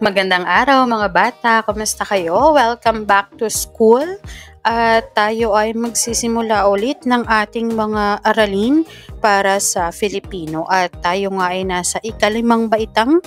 Magandang araw mga bata, kumusta kayo? Welcome back to school. At tayo ay magsisimula ulit ng ating mga aralin para sa Filipino. At tayo nga ay nasa ika-5 baitang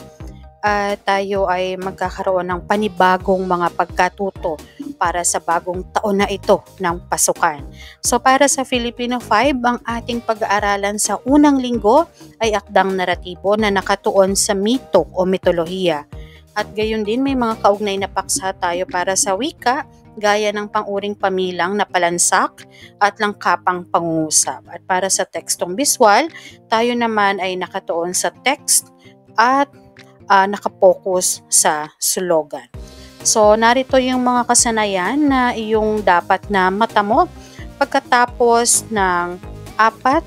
at tayo ay magkakaroon ng panibagong mga pagkatuto para sa bagong taon na ito ng pasukan. So para sa Filipino 5, ang ating pag-aaralan sa unang linggo ay akdang naratibo na nakatuon sa mito o mitolohiya. At gayon din may mga kaugnay na paksa tayo para sa wika, gaya ng panguring pamilang na palansak at langkapang pangungusap. At para sa tekstong biswal, tayo naman ay nakatuon sa text at nakapokus sa slogan. So, narito yung mga kasanayan na iyong dapat na matamo pagkatapos ng 4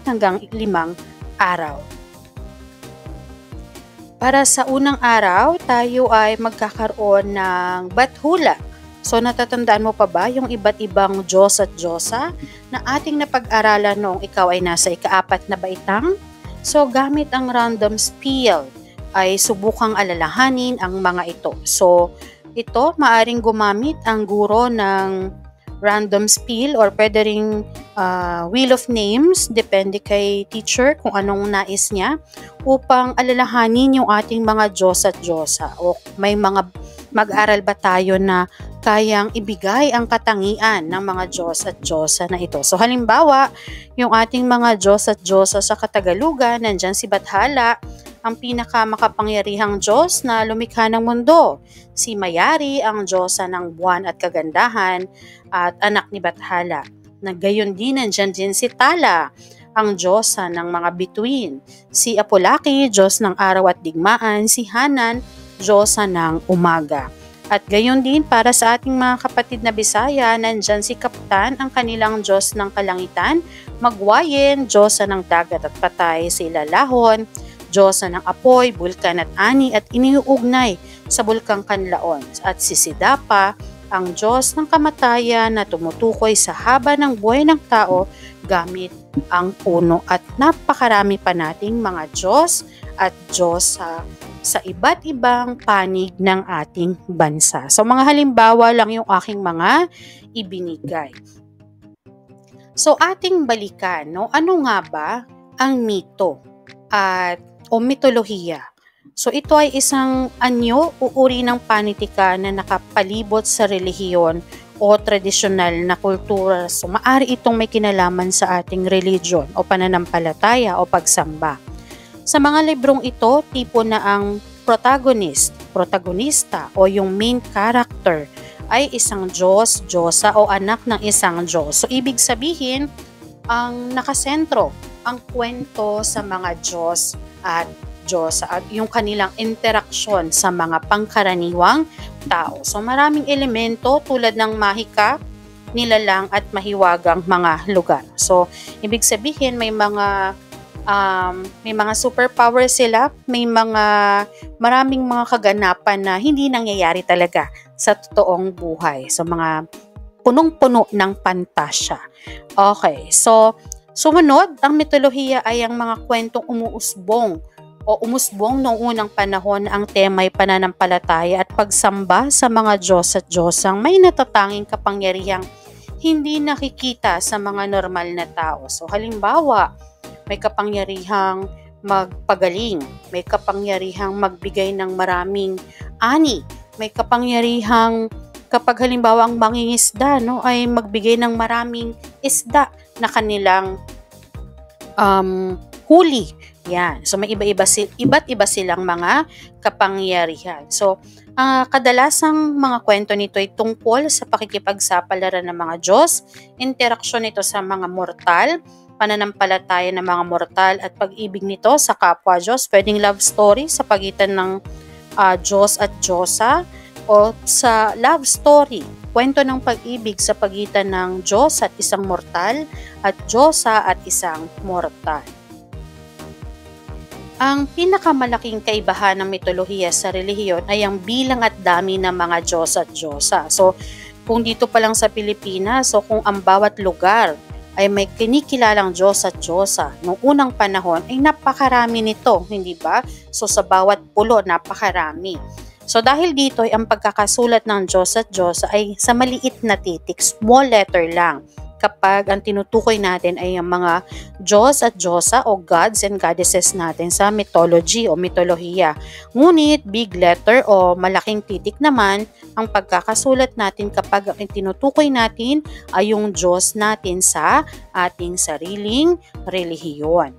hanggang 5 araw. Para sa unang araw, tayo ay magkakaroon ng bathula. So, natatandaan mo pa ba yung iba't ibang Diyos at Diyosa na ating napag-aralan noong ikaw ay nasa ika-4 na baitang? So, gamit ang random spiel ay subukang alalahanin ang mga ito. So, ito maaring gumamit ang guro ng random spiel or pwede ring wheel of names, depende kay teacher kung anong nais niya, upang alalahanin yung ating mga Diyos at Diyosa. O may mga mag-aral ba tayo na kayang ibigay ang katangian ng mga Diyos at Diyosa na ito. So halimbawa, yung ating mga Diyos at Diyosa sa Katagalugan, nandyan si Bathala, ang pinakamakapangyarihang Diyos na lumikha ng mundo. Si Mayari, ang Diyosa ng buwan at kagandahan at anak ni Bathala. Gayon din, nandyan din si Tala, ang Diyosa ng mga bituin. Si Apolaki, Diyos ng araw at digmaan. Si Hanan, Diyosa ng umaga. At gayon din para sa ating mga kapatid na Bisaya, nandyan si Kapitan, ang kanilang Diyos ng kalangitan. Magwayen, Diyosa ng dagat at patay. Si Lalahon, Diyosa ng apoy, bulkan at ani at iniuugnay sa bulkang Kanlaon. At si Sidapa, ang Diyos ng kamatayan na tumutukoy sa haba ng buhay ng tao gamit ang puno. At napakarami pa nating mga Diyos at Diyosa sa iba't ibang panig ng ating bansa. So mga halimbawa lang yung aking mga ibinigay. So ating balikan, no? Ano nga ba ang mito o mitolohiya? So ito ay isang anyo o uri ng panitika na nakapalibot sa relihiyon o tradisyonal na kultura. So maaari itong may kinalaman sa ating religion o pananampalataya o pagsamba. Sa mga librong ito, tipo na ang protagonista o yung main character ay isang Diyos, Diyosa o anak ng isang Diyos. So ibig sabihin, ang nakasentro ang kwento sa mga Diyos at Diyosa at yung kanilang interaksyon sa mga pangkaraniwang tao. So maraming elemento tulad ng mahika, nilalang at mahiwagang mga lugar. So ibig sabihin may mga superpower sila, may maraming mga kaganapan na hindi nangyayari talaga sa totoong buhay. So mga punong-puno ng pantasya. Okay, so sumunod, ang mitolohiya ay ang mga kwentong umusbong noong unang panahon. Ang tema ay pananampalataya at pagsamba sa mga Diyos at Diyosang may natatanging kapangyarihang hindi nakikita sa mga normal na tao. So halimbawa, may kapangyarihang magpagaling, may kapangyarihang magbigay ng maraming ani, may kapangyarihang kapag halimbawa ang mangingisda, no, ay magbigay ng maraming isda na kanilang huli. Yan. So may iba't iba silang mga kapangyarihan. So kadalasang mga kwento nito ay tungkol sa pakikipagsapalaran ng mga Diyos, interaksyon nito sa mga mortal, pananampalataya ng mga mortal at pag-ibig nito sa kapwa Diyos. Pwedeng love story sa pagitan ng Diyos at Diyosa o sa love story, kwento ng pag-ibig sa pagitan ng Diyos at isang mortal at Diyosa at isang mortal. Ang pinakamalaking kaibahan ng mitolohiya sa relihiyon ay ang bilang at dami ng mga Diyos at Diyosa. So, kung dito pa lang sa Pilipinas, so kung ang bawat lugar ay may kinikilalang Diyos at Diyosa. Noong unang panahon ay napakarami nito, hindi ba? So sa bawat pulo, napakarami. So dahil dito ay ang pagkakasulat ng Diyos at Diyosa ay sa maliit na titik, small letter lang. Kapag ang tinutukoy natin ay ang mga Diyos at Diyosa o gods and goddesses natin sa mythology o mitolohiya. Ngunit big letter o malaking titik naman ang pagkakasulat natin kapag ang tinutukoy natin ay yung Diyos natin sa ating sariling relihiyon.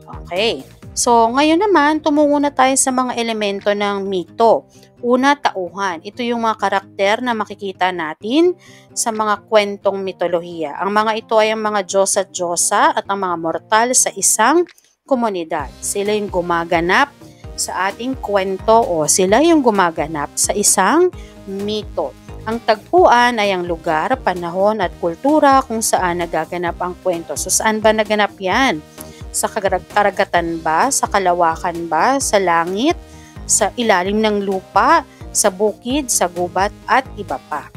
Okay. So, ngayon naman, tumungo na tayo sa mga elemento ng mito. Una, tauhan. Ito yung mga karakter na makikita natin sa mga kwentong mitolohiya. Ang mga ito ay ang mga Diyos at Diyosa at ang mga mortal sa isang komunidad. Sila yung gumaganap sa ating kwento o sila yung gumaganap sa isang mito. Ang tagpuan ay ang lugar, panahon at kultura kung saan nagaganap ang kwento. So, saan ba naganap yan? Sa karagatan ba? Sa kalawakan ba? Sa langit? Sa ilalim ng lupa? Sa bukid? Sa gubat? At iba pa.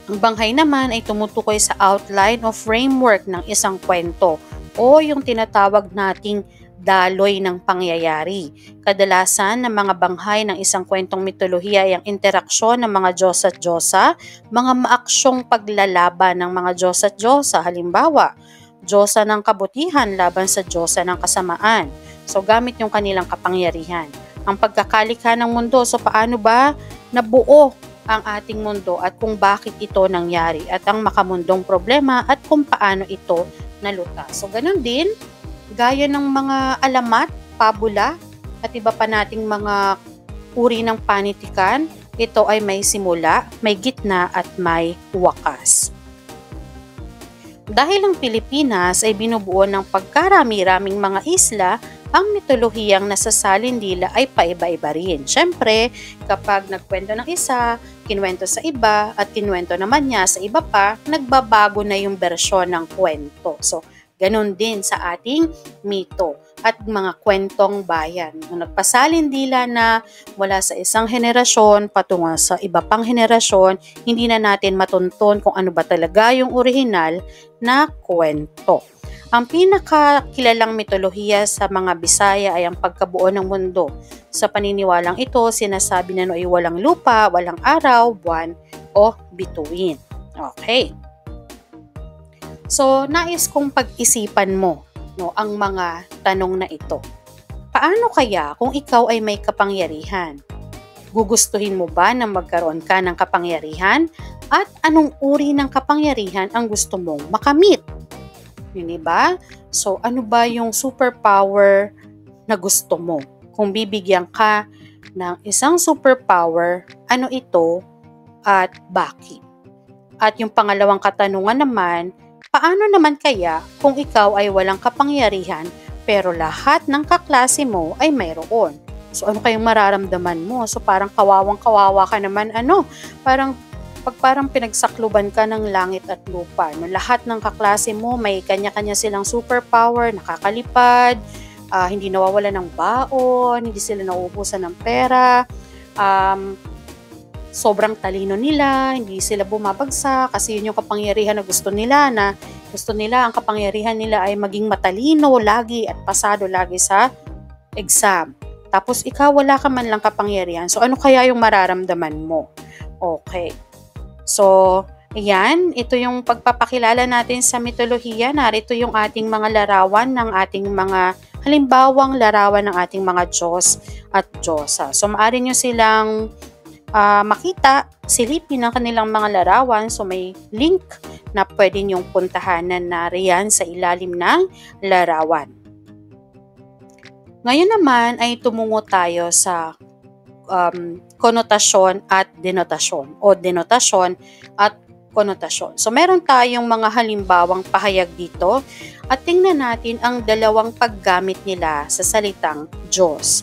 Ang banghay naman ay tumutukoy sa outline o framework ng isang kwento o yung tinatawag nating daloy ng pangyayari. Kadalasan ng mga banghay ng isang kwentong mitolohiya ay ang interaksyon ng mga Diyos at Diyosa, mga maaksyong paglalaban ng mga Diyos at Diyosa. Halimbawa, Diyosa ng kabutihan laban sa Diyosa ng kasamaan. So, gamit yung kanilang kapangyarihan. Ang pagkakalikha ng mundo, so paano ba nabuo ang ating mundo at kung bakit ito nangyari at ang makamundong problema at kung paano ito nalutas. So, ganun din, gaya ng mga alamat, pabula, at iba pa nating mga uri ng panitikan, ito ay may simula, may gitna at may wakas. Dahil ang Pilipinas ay binubuo ng pagkarami-raming mga isla, ang mitolohiyang nasasalindila ay paiba-iba rin. Siyempre, kapag nagkwento ng isa, kinwento sa iba, at kinwento naman niya sa iba pa, nagbabago na yung bersyon ng kwento. So, ganun din sa ating mito at mga kwentong bayan. Nung nagpasalindila na mula sa isang henerasyon patungo sa iba pang henerasyon, hindi na natin matunton kung ano ba talaga yung orihinal na kwento. Ang pinakakilalang mitolohiya sa mga Bisaya ay ang pagkabuo ng mundo. Sa paniniwalang ito, sinasabi na ay walang lupa, walang araw, buwan, o bituin. Okay. So, nais kong pag-isipan mo ang mga tanong na ito. Paano kaya kung ikaw ay may kapangyarihan? Gugustuhin mo ba na magkaroon ka ng kapangyarihan? At anong uri ng kapangyarihan ang gusto mong makamit? Yun, ba? So, ano ba yung superpower na gusto mo? Kung bibigyan ka ng isang superpower, ano ito at bakit? At yung pangalawang katanungan naman, paano naman kaya kung ikaw ay walang kapangyarihan pero lahat ng kaklase mo ay mayroon? So ano kayong mararamdaman mo? So parang kawawang-kawawa ka naman, parang pinagsakluban ka ng langit at lupa. No? Lahat ng kaklase mo may kanya-kanya silang superpower, nakakalipad, hindi nawawala ng baon, hindi sila nauubusan ng pera, sobrang talino nila, hindi sila bumabagsak kasi yun yung kapangyarihan na gusto nila ang kapangyarihan nila ay maging matalino lagi at pasado lagi sa exam. Tapos ikaw wala ka man lang kapangyarihan. So ano kaya yung mararamdaman mo? Okay. So, ayan, ito yung pagpapakilala natin sa mitolohiya. Narito yung ating mga larawan ng ating mga halimbawang larawan ng ating mga Diyos at Diyosa. So maaari nyo silang makita, silipin ang kanilang mga larawan. So may link na pwede nyong puntahan na nariyan sa ilalim ng larawan. Ngayon naman ay tumungo tayo sa konotasyon at denotasyon o denotasyon at konotasyon. So meron tayong mga halimbawang pahayag dito at tingnan natin ang dalawang paggamit nila sa salitang Diyos.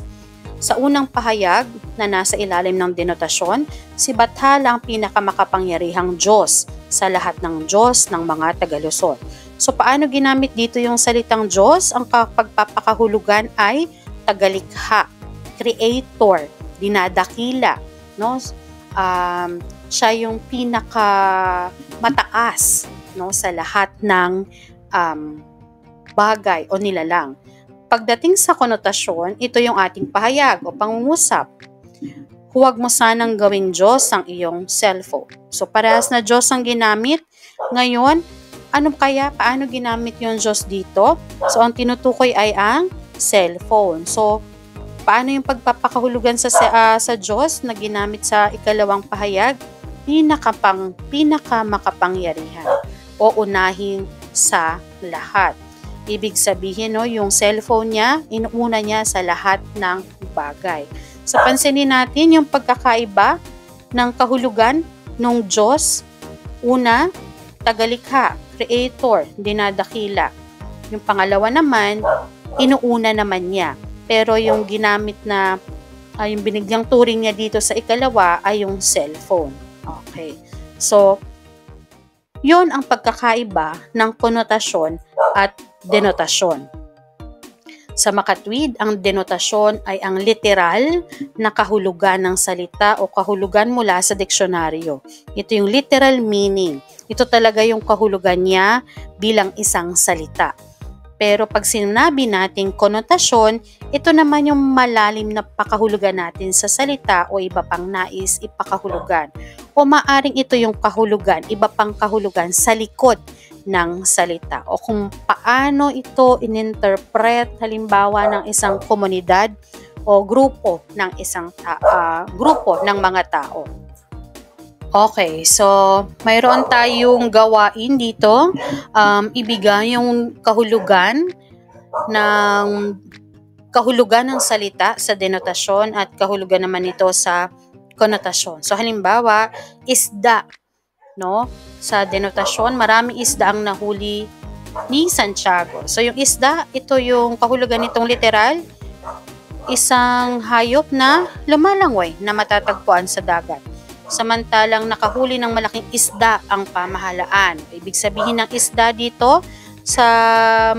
Sa unang pahayag na nasa ilalim ng denotasyon, si Bathala ang pinakamakapangyarihang Diyos sa lahat ng Diyos ng mga Tagalusod. So paano ginamit dito yung salitang Diyos? Ang pagpapakahulugan ay tagalikha, creator, dinadakila, no? Siya yung pinaka mataas no, sa lahat ng bagay o nilalang. Pagdating sa konotasyon, ito yung ating pahayag o pangungusap. Huwag mo sanang gawing Diyos ang iyong cellphone. So, parehas na Diyos ang ginamit. Ngayon, paano ginamit yung Diyos dito? So, ang tinutukoy ay ang cellphone. So, paano yung pagpapakahulugan sa Diyos na ginamit sa ikalawang pahayag? Pinakamakapangyarihan o unahin sa lahat. Ibig sabihin, no, yung cellphone niya, inuuna niya sa lahat ng bagay. So, pansinin natin yung pagkakaiba ng kahulugan ng Diyos. Una, tagalikha, creator, dinadakila. Yung pangalawa naman, inuuna naman niya. Pero yung ginamit na, yung binigyang turing niya dito sa ikalawa ay yung cellphone. Okay. So, yun ang pagkakaiba ng konotasyon at denotasyon. Sa makatwid, ang denotasyon ay ang literal na kahulugan ng salita o kahulugan mula sa diksyonaryo. Ito yung literal meaning. Ito talaga yung kahulugan niya bilang isang salita. Pero pag sinabi nating konotasyon, ito naman yung malalim na pakahulugan natin sa salita o iba pang nais ipakahulugan. O maaring ito yung kahulugan, iba pang kahulugan sa likod ng salita. O kung paano ito ininterpret halimbawa ng isang komunidad o grupo ng grupo ng mga tao. Okay, so mayroon tayong gawain dito. Ibigay yung kahulugan ng salita sa denotasyon at kahulugan naman ito sa konotasyon. So halimbawa, isda, no? Sa denotasyon, maraming isda ang nahuli ni Santiago. So yung isda, ito yung kahulugan nitong literal, isang hayop na lumalangway na matatagpuan sa dagat. Samantalang nakahuli ng malaking isda ang pamahalaan. Ibig sabihin ng isda dito sa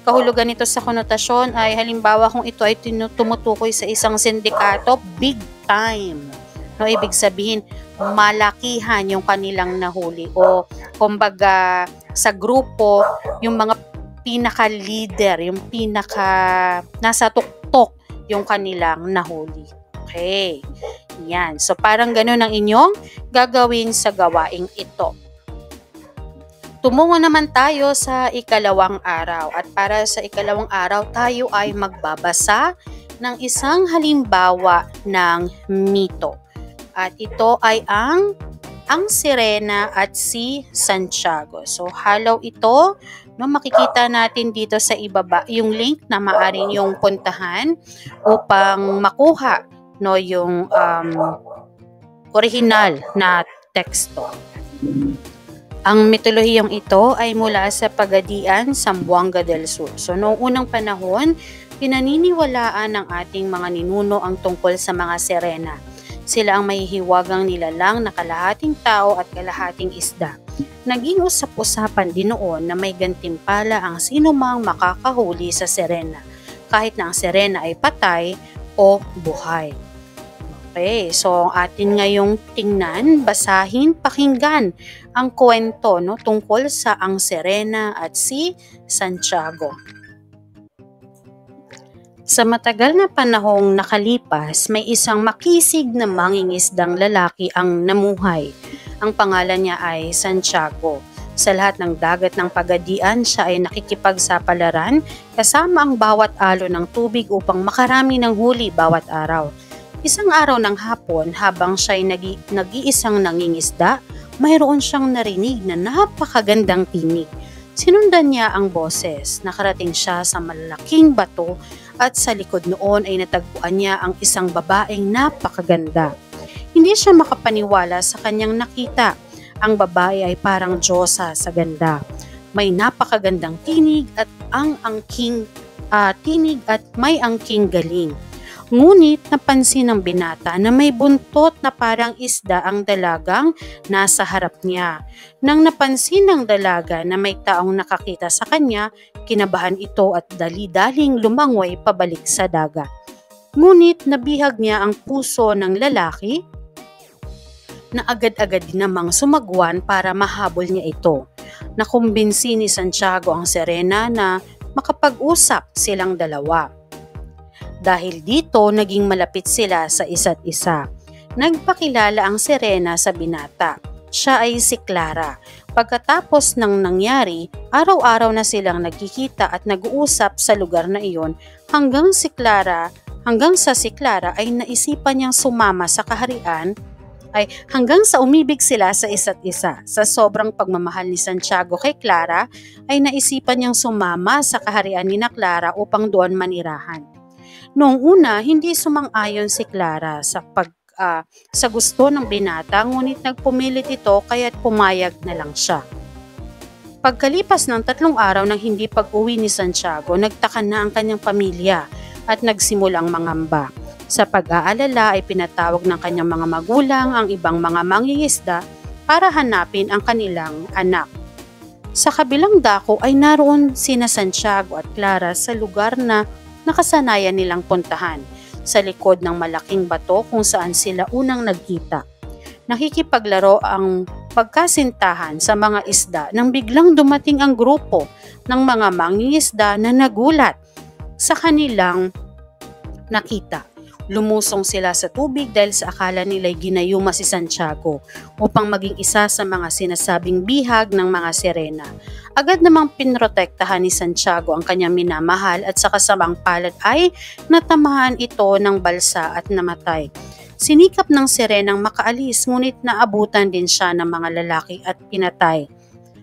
kahulugan nito sa konotasyon ay halimbawa kung ito ay tumutukoy sa isang sindikato, big time. No, ibig sabihin malakihan yung kanilang nahuli o kumbaga sa grupo yung mga pinaka-leader, yung nasa tuktok yung kanilang nahuli. Okay. Yan. So, parang ganun ang inyong gagawin sa gawaing ito. Tumungo naman tayo sa ikalawang araw. At para sa ikalawang araw, tayo ay magbabasa ng isang halimbawa ng mito. At ito ay ang sirena at si Santiago. So, halaw ito. No, makikita natin dito sa ibaba yung link na maaari yung puntahan upang makuha yung original na teksto. Ang mitolohiyang ito ay mula sa Pagadian, Zamboanga del Sur. So noong unang panahon, pinaniniwalaan ng ating mga ninuno ang tungkol sa mga sirena. Sila ang mahihiwagang nilalang na kalahating tao at kalahating isda. Naging usap-usapan din noon na may gantimpala ang sinumang makakahuli sa sirena, kahit na ang sirena ay patay o buhay. Okay, so atin ngayong tingnan, basahin, pakinggan ang kwento tungkol sa ang sirena at si Santiago. Sa matagal na panahong nakalipas, may isang makisig na mangingisdang lalaki ang namuhay. Ang pangalan niya ay Santiago. Sa lahat ng dagat ng Pagadian, siya ay nakikipagsapalaran kasama ang bawat alon ng tubig upang makarami ng huli bawat araw. Isang araw ng hapon, habang siya ay nag-iisang nangingisda, mayroon siyang narinig na napakagandang tinig. Sinundan niya ang boses. Nakarating siya sa malalaking bato at sa likod noon ay natagpuan niya ang isang babaeng napakaganda. Hindi siya makapaniwala sa kanyang nakita. Ang babae ay parang diyosa sa ganda. May napakagandang tinig at may angking galing. Ngunit napansin ng binata na may buntot na parang isda ang dalagang nasa harap niya. Nang napansin ng dalaga na may taong nakakita sa kanya, kinabahan ito at dali-daling lumangoy pabalik sa dagat. Ngunit nabihag niya ang puso ng lalaki na agad-agad namang sumagwan para mahabol niya ito. Nakumbinsi ni Santiago ang Serena na makapag-usap silang dalawa. Dahil dito, naging malapit sila sa isa't isa. Nagpakilala ang Serena sa binata. Siya ay si Clara. Pagkatapos ng nangyari, araw-araw na silang nagkikita at nag-uusap sa lugar na iyon hanggang sa si Clara ay naisipan niyang sumama sa kaharian hanggang sa umibig sila sa isa't isa. Sa sobrang pagmamahal ni Santiago kay Clara ay naisipan niyang sumama sa kaharian ni Clara upang doon manirahan. Noong una, hindi sumang-ayon si Clara sa gusto ng binata, ngunit nagpumilit ito kaya't pumayag na lang siya. Pagkalipas ng 3 araw ng hindi pag-uwi ni Santiago, nagtaka na ang kanyang pamilya at nagsimulang mangamba. Sa pag-aalala ay pinatawag ng kanyang mga magulang ang ibang mga mangingisda para hanapin ang kanilang anak. Sa kabilang dako ay naroon sina Santiago at Clara sa lugar na nakasanayan nilang puntahan, sa likod ng malaking bato kung saan sila unang nagkita. Nakikipaglaro ang pagkasintahan sa mga isda nang biglang dumating ang grupo ng mga mangingisda na nagulat sa kanilang nakita. Lumusong sila sa tubig dahil sa akala nila'y ginayuma si Santiago upang maging isa sa mga sinasabing bihag ng mga Serena. Agad namang pinrotektahan ni Santiago ang kanyang minamahal at sa kasamang palad ay natamahan ito ng balsa at namatay. Sinikap ng Serenang makaalis ngunit naabutan din siya ng mga lalaki at pinatay.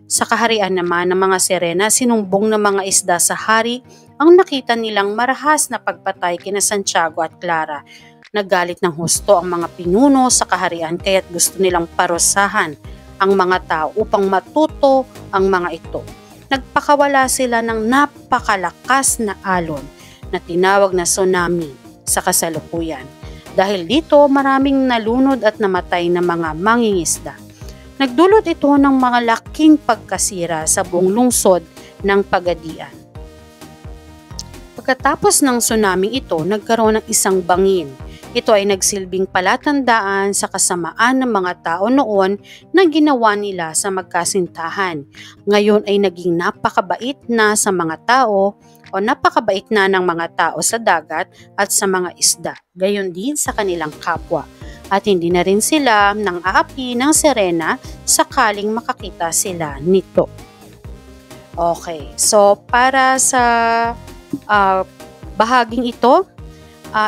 Sa kaharian naman ng mga Serena, sinumbong ng mga isda sa hari ang nakita nilang marahas na pagpatay kina Santiago at Clara. Naggalit ng husto ang mga pinuno sa kaharian kaya't gusto nilang parusahan ang mga tao upang matuto ang mga ito. Nagpakawala sila ng napakalakas na alon na tinawag na tsunami sa kasalukuyan. Dahil dito, maraming nalunod at namatay na mga mangingisda. Nagdulot ito ng mga laking pagkasira sa buong lungsod ng Pagadian. Pagkatapos ng tsunami ito, nagkaroon ng isang bangin. Ito ay nagsilbing palatandaan sa kasamaan ng mga tao noon na ginawa nila sa magkasintahan. Ngayon ay naging napakabait na sa mga tao o napakabait na ng mga tao sa dagat at sa mga isda. Gayon din sa kanilang kapwa. At hindi na rin sila nang aapi ng Serena sakaling makakita sila nito. Okay, so para sa bahaging ito,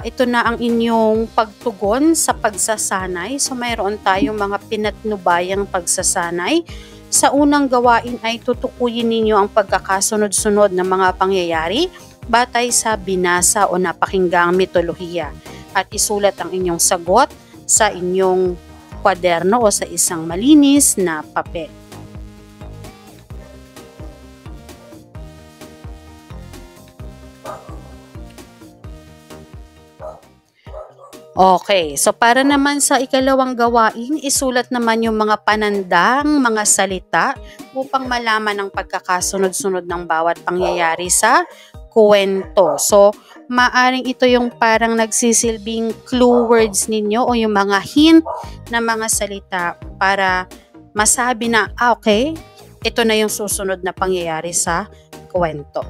ito na ang inyong pagtugon sa pagsasanay. So mayroon tayong mga pinatnubayang pagsasanay. Sa unang gawain ay tutukuyin ninyo ang pagkakasunod-sunod ng mga pangyayari batay sa binasa o napakinggang mitolohiya at isulat ang inyong sagot sa inyong kwaderno o sa isang malinis na papel. Okay, so para naman sa ikalawang gawain, isulat naman yung mga panandang mga salita upang malaman ang pagkakasunod-sunod ng bawat pangyayari sa kwento. So, maaring ito yung parang nagsisilbing clue words ninyo o yung mga hint na mga salita para masabi na, okay, ito na yung susunod na pangyayari sa kwento.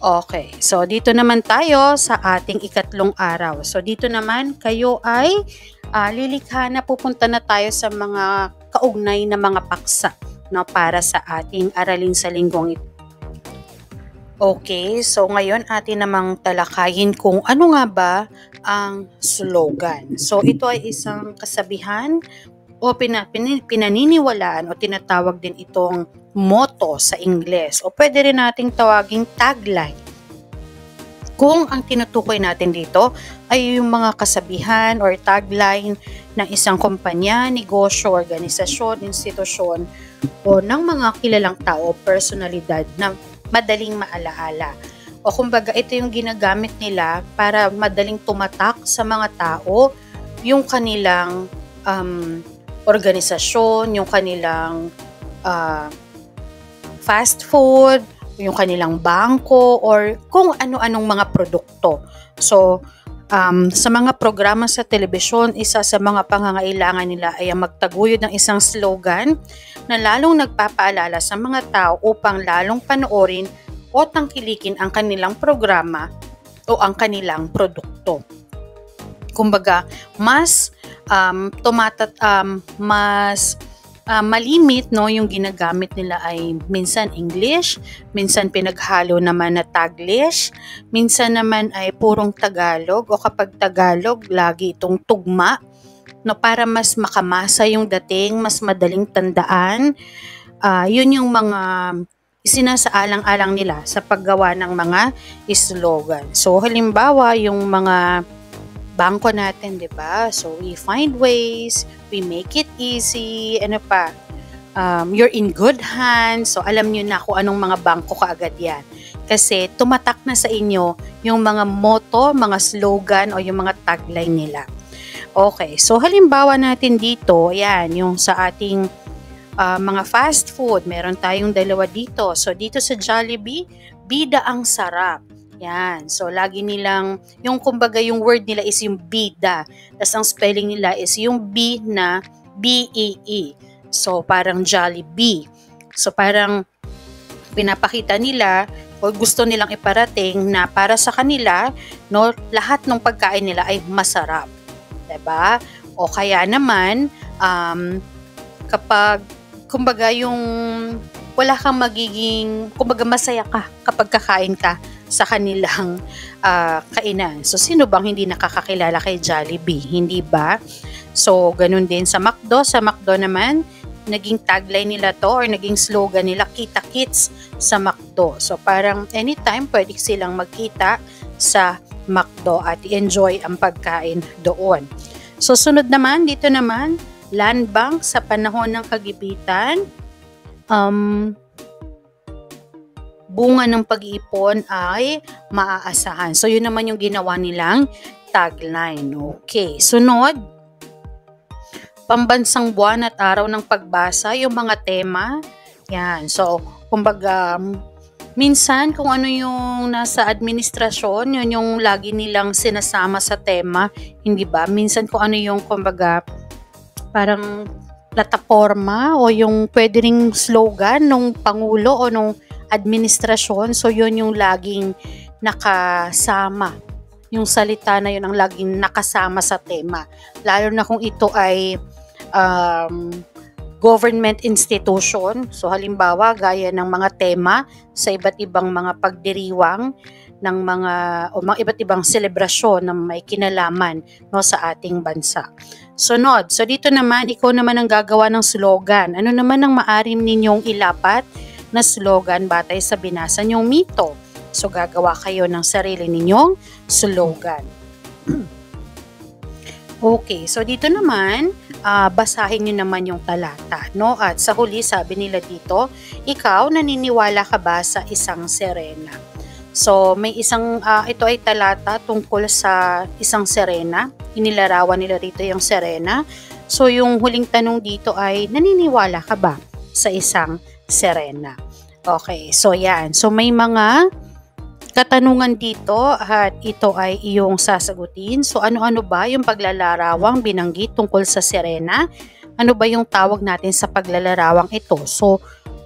Okay, so dito naman tayo sa ating ikatlong araw. So dito naman kayo ay lilikha na, pupunta na tayo sa mga kaugnay na mga paksa, no, para sa ating aralin sa linggong ito. Okay, so ngayon atin namang talakayin kung ano nga ba ang slogan. So ito ay isang kasabihan o pinaniniwalaan o tinatawag din itong motto sa Ingles o pwede rin nating tawaging tagline. Kung ang tinutukoy natin dito ay yung mga kasabihan or tagline ng isang kumpanya, negosyo, organisasyon, institusyon o ng mga kilalang tao o personalidad na madaling maalaala. O kumbaga ito yung ginagamit nila para madaling tumatak sa mga tao yung kanilang organisasyon, yung kanilang fast food, yung kanilang bangko, or kung ano-anong mga produkto. So, Sa mga programa sa telebisyon, isa sa mga pangangailangan nila ay ang magtaguyod ng isang slogan na lalong nagpapaalala sa mga tao upang lalong panoorin o tangkilikin ang kanilang programa o ang kanilang produkto. Kumbaga, mas malimit, no, yung ginagamit nila ay minsan English, minsan pinaghalo naman na Taglish, minsan naman ay purong Tagalog, o kapag Tagalog lagi itong tugma, no, para mas makamasa yung dating, mas madaling tandaan. Yun yung mga isinasaalang-alang nila sa paggawa ng mga slogan. So halimbawa yung mga bangko natin, 'di ba? So we find ways, we make it easy, ano pa? You're in good hands. So alam niyo na kung anong mga bangko kaagad 'yan. Kasi tumatak na sa inyo yung mga motto, mga slogan o yung mga tagline nila. Okay, so halimbawa natin dito, yan, yung sa ating mga fast food, meron tayong dalawa dito. So dito sa Jollibee, bida ang sarap. Yan. So, lagi nilang, yung kumbaga yung word nila is yung bida. Tapos ang spelling nila is yung B na B-E-E. So, parang Jollibee. So, parang pinapakita nila o gusto nilang iparating na para sa kanila, no, lahat ng pagkain nila ay masarap. 'Di ba? O kaya naman, kapag, kumbaga yung wala kang magiging, kumbaga masaya ka kapag kakain ka sa kanilang kainan. So, sino bang hindi nakakakilala kay Jollibee? Hindi ba? So, ganun din sa McDo. Sa McDo naman, naging tagline nila to or naging slogan nila, Kita Kits sa McDo. So, parang anytime pwede silang magkita sa McDo at i-enjoy ang pagkain doon. So, sunod naman, dito naman, Land Bank sa panahon ng kagipitan. Bunga ng pag-iipon ay maaasahan. So, yun naman yung ginawa nilang tagline. Okay. Sunod, pambansang buwan at araw ng pagbasa, yung mga tema. Yan. So, kumbaga, minsan kung ano yung nasa administrasyon, yun yung lagi nilang sinasama sa tema. Hindi ba? Minsan kung ano yung, kumbaga, parang plataforma o yung pwede ring slogan ng Pangulo o nung administrasyon. So, yun yung laging nakasama. Yung salita na yun ang laging nakasama sa tema. Lalo na kung ito ay government institution. So, halimbawa, gaya ng mga tema sa iba't ibang mga pagdiriwang ng mga iba't ibang selebrasyon na may kinalaman, no, sa ating bansa. Sunod. So, dito naman, ikaw naman ang gagawa ng slogan. Ano naman ang maaari ninyong ilapat na slogan batay sa binasa niyong mito? So, gagawa kayo ng sarili ninyong slogan. Okay, so dito naman, basahin niyo naman yung talata, no? At sa huli, sabi nila dito, ikaw, naniniwala ka ba sa isang sirena? So, may isang, ito ay talata tungkol sa isang sirena. Inilarawan nila rito yung sirena. So, yung huling tanong dito ay, naniniwala ka ba sa isang sirena? Okay, so yan. So, may mga katanungan dito at ito ay iyong sasagutin. So, ano-ano ba yung paglalarawang binanggit tungkol sa sirena? Ano ba yung tawag natin sa paglalarawang ito? So,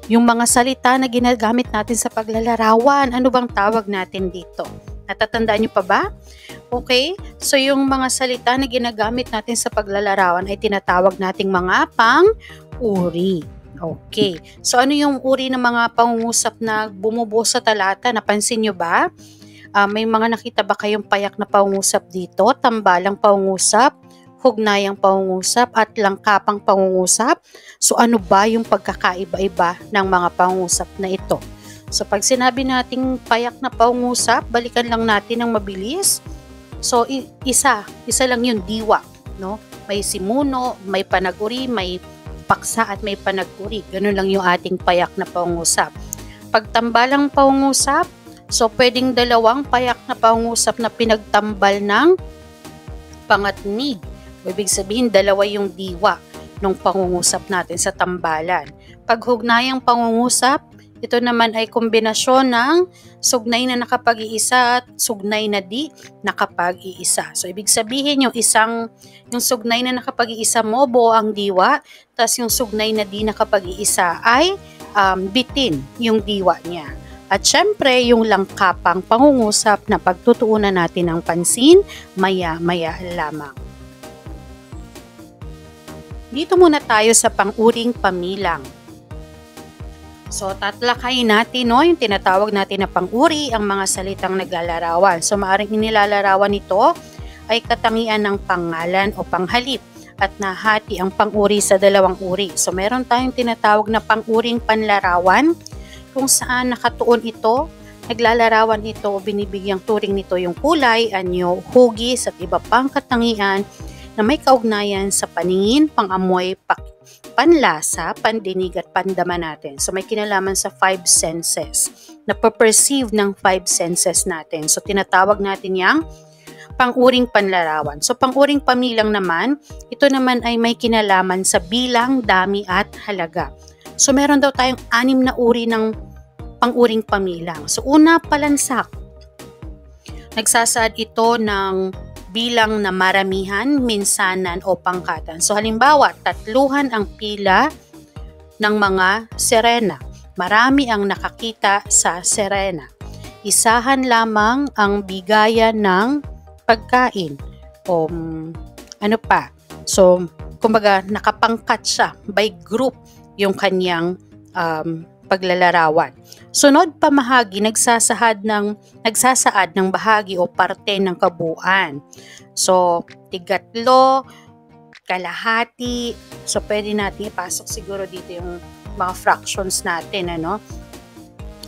yung mga salita na ginagamit natin sa paglalarawan, ano bang tawag natin dito? Natatandaan nyo pa ba? Okay, so yung mga salita na ginagamit natin sa paglalarawan ay tinatawag nating mga pang-uri. Okay, so ano yung uri ng mga pangungusap na bumubuo sa talata? Napansin nyo ba? May mga nakita ba kayong payak na pangungusap dito? Tambalang pangungusap, hugnayang pangungusap at langkapang pangungusap. So ano ba yung pagkakaiba-iba ng mga pangungusap na ito? So pag sinabi nating payak na pangungusap, balikan lang natin ng mabilis. So isa lang yung diwa, no? May simuno, may panaguri, may paksa at may panaguri. Ganun lang yung ating payak na pangungusap. Pag tambalang pangungusap, so pwedeng dalawang payak na pangungusap na pinagtambal ng pangatnig. Ibig sabihin, dalawa yung diwa ng pangungusap natin sa tambalan. Pag hugnayang pangungusap, Ito naman ay kombinasyon ng sugnay na nakapag-iisa at sugnay na di nakapag-iisa. So, ibig sabihin yung sugnay na nakapag-iisa mo, buo ang diwa, tapos yung sugnay na di nakapag-iisa ay bitin yung diwa niya. At syempre, yung langkapang pangungusap na pagtutuunan natin ng pansin, maya-maya lamang. Dito muna tayo sa pang-uring pamilang. So, tatlakayin natin yung tinatawag natin na pang-uri, ang mga salitang naglalarawan. So, maaaring inilalarawan nito ay katangian ng pangalan o panghalip at nahati ang pang-uri sa dalawang uri. So, meron tayong tinatawag na pang-uring panlarawan kung saan nakatuon ito, naglalarawan ito o binibigyang turing nito yung kulay, anyo, hugis at iba pang katangian na may kaugnayan sa paningin, pangamoy, panlasa, pandinig at pandama natin. So may kinalaman sa 5 senses, na perceive ng 5 senses natin. So tinatawag natin yang pang-uring panlarawan. So pang-uring pamilang naman, ito naman ay may kinalaman sa bilang, dami at halaga. So meron daw tayong 6 na uri ng pang-uring pamilang. So una, palansak. Nagsasaad ito ng bilang na maramihan, minsanan o pangkatan. So halimbawa, 3 ang pila ng mga sirena. Marami ang nakakita sa sirena. 1 lamang ang bigayan ng pagkain. O ano pa? So, kumbaga, nakapangkat siya by group yung kanyang paglalarawan. Sunod, pamahagi, nagsasaad ng bahagi o parte ng kabuuan. So, tigatlo, kalahati. So, pwede natin ipasok siguro dito yung mga fractions natin, ano?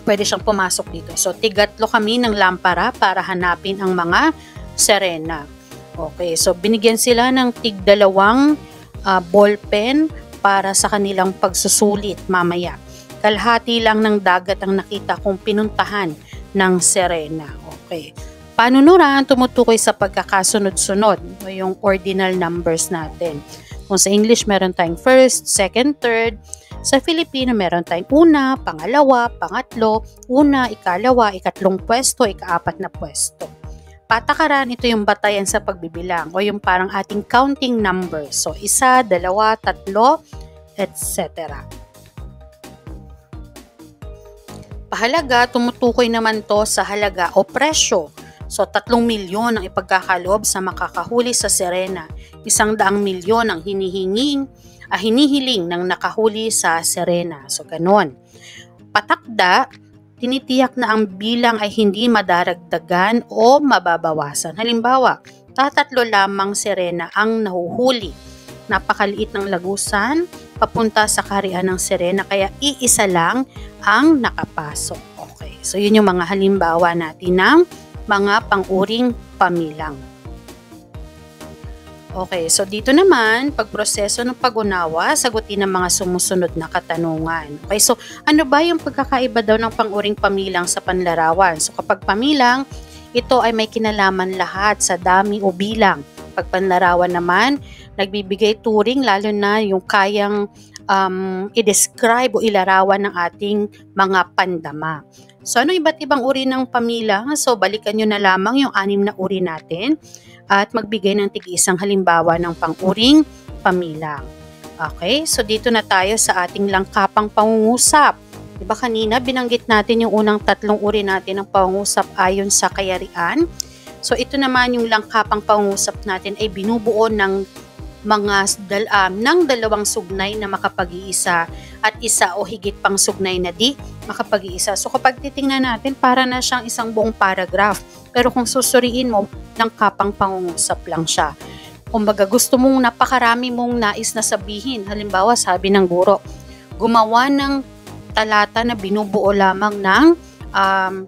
Pwede siyang pumasok dito. So, tigatlo kami ng lampara para hanapin ang mga serena. Okay, so binigyan sila ng tig-2 ballpen para sa kanilang pagsusulit mamaya. Kalahati lang ng dagat ang nakita kong pinuntahan ng sirena. Okay. Panunuran, tumutukoy sa pagkakasunod-sunod o yung ordinal numbers natin. Kung sa English, meron tayong first, second, third. Sa Filipino, meron tayong una, pangalawa, pangatlo, una, ikalawa, ikatlong pwesto, ikaapat na pwesto. Patakaran, ito yung batayan sa pagbibilang o yung parang ating counting numbers. So, 1, 2, 3, etc. Pahalaga, tumutukoy naman to sa halaga o presyo. So, 3 milyon ang ipagkakaloob sa makakahuli sa sirena. 100 milyon ang hinihiling ng nakahuli sa sirena. So, ganon. Patakda, tinitiyak na ang bilang ay hindi madaragdagan o mababawasan. Halimbawa, 3 lamang sirena ang nahuhuli. Napakaliit ng lagusan, papunta sa kaharian ng sirena, kaya iisa lang ang nakapasok. Okay, so yun yung mga halimbawa natin ng mga pang-uring pamilang. Okay, so dito naman, pagproseso ng pag-unawa, sagutin ang mga sumusunod na katanungan. Okay, so ano ba yung pagkakaiba daw ng pang-uring pamilang sa panlarawan? So kapag pamilang, ito ay may kinalaman lahat sa dami o bilang. Pag panlarawan naman, nagbibigay turing lalo na yung kayang i-describe o ilarawan ng ating mga pandama. So ano iba't ibang uri ng pamilang? So balikan nyo na lamang yung 6 na uri natin at magbigay ng tig-isang halimbawa ng pang-uring pamilang. Okay, so dito na tayo sa ating langkapang pangungusap. Diba kanina binanggit natin yung unang 3 uri natin ng pangungusap ayon sa kayarian. So ito naman yung langkapang pangungusap natin ay binubuo ng ng 2 sugnay na makapag-iisa at 1 o higit pang sugnay na di makapag-iisa. So kapag titingnan natin, para na siyang isang buong paragraph. Pero kung susuriin mo, langkapang pangungusap lang siya. Kumbaga gusto mong napakarami mong nais na sabihin. Halimbawa, sabi ng guro, gumawa ng talata na binubuo lamang ng 5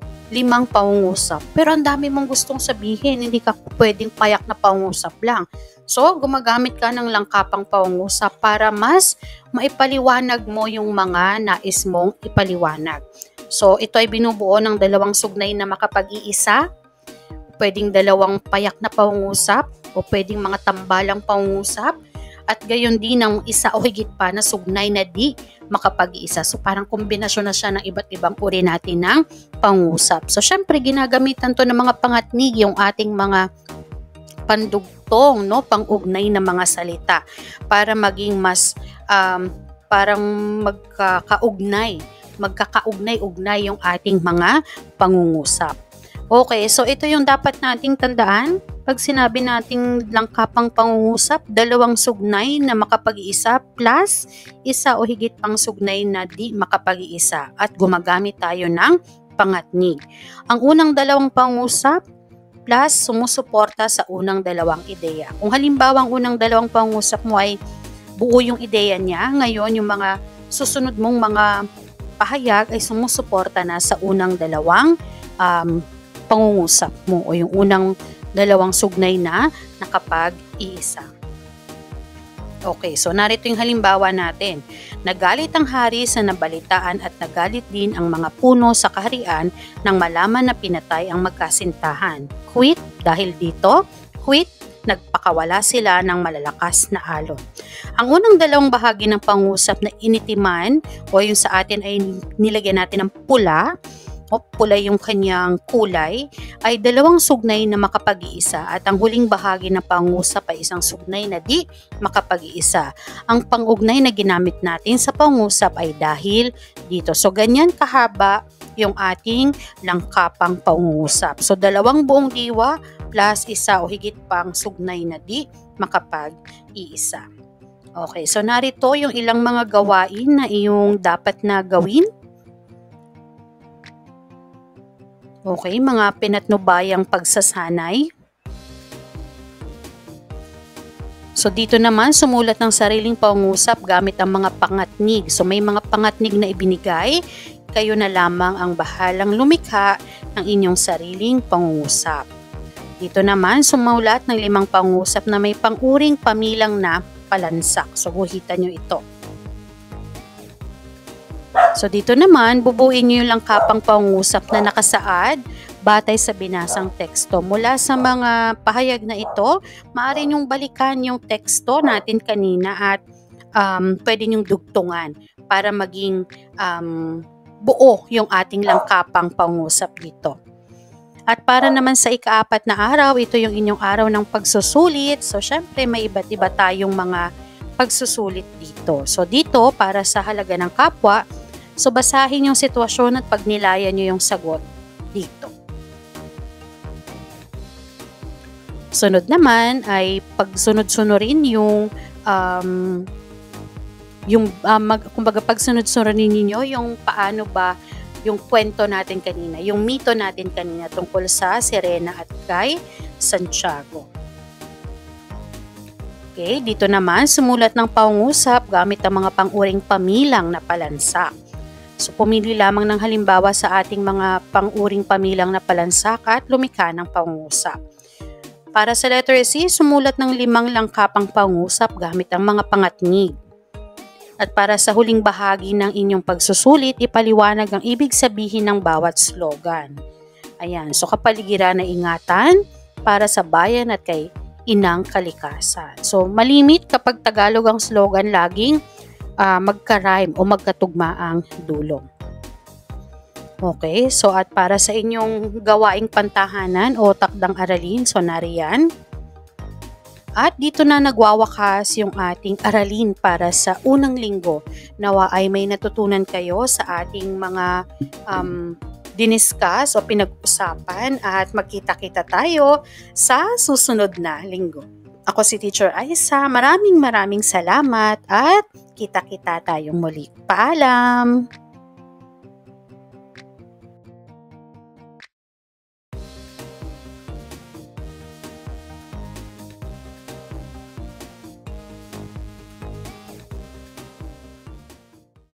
pangungusap. Pero ang dami mong gustong sabihin, hindi ka pwedeng payak na pangungusap lang. So, gumagamit ka ng langkapang pangungusap para mas maipaliwanag mo yung mga nais mong ipaliwanag. So, ito ay binubuo ng 2 sugnay na makapag-iisa, pwedeng 2 payak na pangungusap, o pwedeng mga tambalang pangungusap, at gayon din ng isa o higit pa na sugnay na di makapag-iisa. So parang kombinasyon na siya ng iba't ibang uri natin ng pangusap. So syempre ginagamitan to ng mga pangatnig, yung ating mga pandugtong, no, pang-ugnay na mga salita para maging mas parang magkakaugnay-ugnay yung ating mga pangungusap. Okay, so ito yung dapat nating tandaan. Pag sinabi nating langkapang pangungusap, dalawang sugnay na makapag-iisa plus isa o higit pang sugnay na di makapag-iisa at gumagamit tayo ng pangatnig. Ang unang dalawang pangusap plus sumusuporta sa unang dalawang ideya. Kung halimbawa ang unang dalawang pangusap mo ay buo yung ideya niya, ngayon yung mga susunod mong mga pahayag ay sumusuporta na sa unang dalawang pangungusap mo o yung unang dalawang sugnay na nakapag-iisa. Okay, so narito yung halimbawa natin. Nagalit ang hari sa nabalitaan at nagalit din ang mga puno sa kaharian nang malaman na pinatay ang magkasintahan. Quit dahil dito, quit, nagpakawala sila ng malalakas na alon. Ang unang dalawang bahagi ng pangusap na initiman o yung sa atin ay nilagyan natin ng pula, o pula yung kanyang kulay, ay dalawang sugnay na makapag-iisa at ang huling bahagi ng pangusap ay isang sugnay na di makapag-iisa. Ang pang-ugnay na ginamit natin sa pangusap ay dahil dito. So ganyan kahaba yung ating langkapang pangusap. So dalawang buong diwa plus isa o higit pang sugnay na di makapag-iisa. Okay, so narito yung ilang mga gawain na iyong dapat na gawin. Okay, mga pinatnubayang pagsasanay. So dito naman, sumulat ng sariling pangusap gamit ang mga pangatnig. So may mga pangatnig na ibinigay, kayo na lamang ang bahalang lumikha ng inyong sariling pangusap. Dito naman, sumulat ng 5 pangusap na may panguring pamilang na palansak. So guhitan nyo ito. So dito naman, bubuin nyo yung langkapang pangusap na nakasaad batay sa binasang teksto. Mula sa mga pahayag na ito, maaari nyong balikan yung teksto natin kanina at pwede nyong dugtungan para maging buo yung ating langkapang pangusap dito. At para naman sa ika-4 na araw, ito yung inyong araw ng pagsusulit. So syempre may iba't iba tayong mga pagsusulit dito. So dito, para sa halaga ng kapwa, so basahin yung sitwasyon at pagnilayan nyo yung sagot dito. Sunod naman ay pagsunod-sunurin kumbaga pagsunod-sunurin ninyo yung paano ba yung kwento natin kanina, yung mito natin kanina tungkol sa Sirena at kay Santiago. Okay, dito naman sumulat ng pangusap gamit ang mga panguring pamilang na palansak. So pumili lamang ng halimbawa sa ating mga panguring pamilang na palansak at lumikha ng pangusap. Para sa letter C, sumulat ng 5 langkapang pangusap gamit ang mga pangatnig. At para sa huling bahagi ng inyong pagsusulit, ipaliwanag ang ibig sabihin ng bawat slogan. Ayan, so kapaligiran na ingatan para sa bayan at kay inang kalikasan. So malimit kapag Tagalog ang slogan, laging magka-rhyme o magkatugmaang dulong. Okay, so at para sa inyong gawaing pantahanan o takdang aralin, so nariyan. At dito na nagwawakas yung ating aralin para sa unang linggo. Nawa ay may natutunan kayo sa ating mga diniscuss o pinag-usapan at magkita-kita tayo sa susunod na linggo. Ako si Teacher Aisa, maraming salamat at kita-kita tayong muli. Paalam!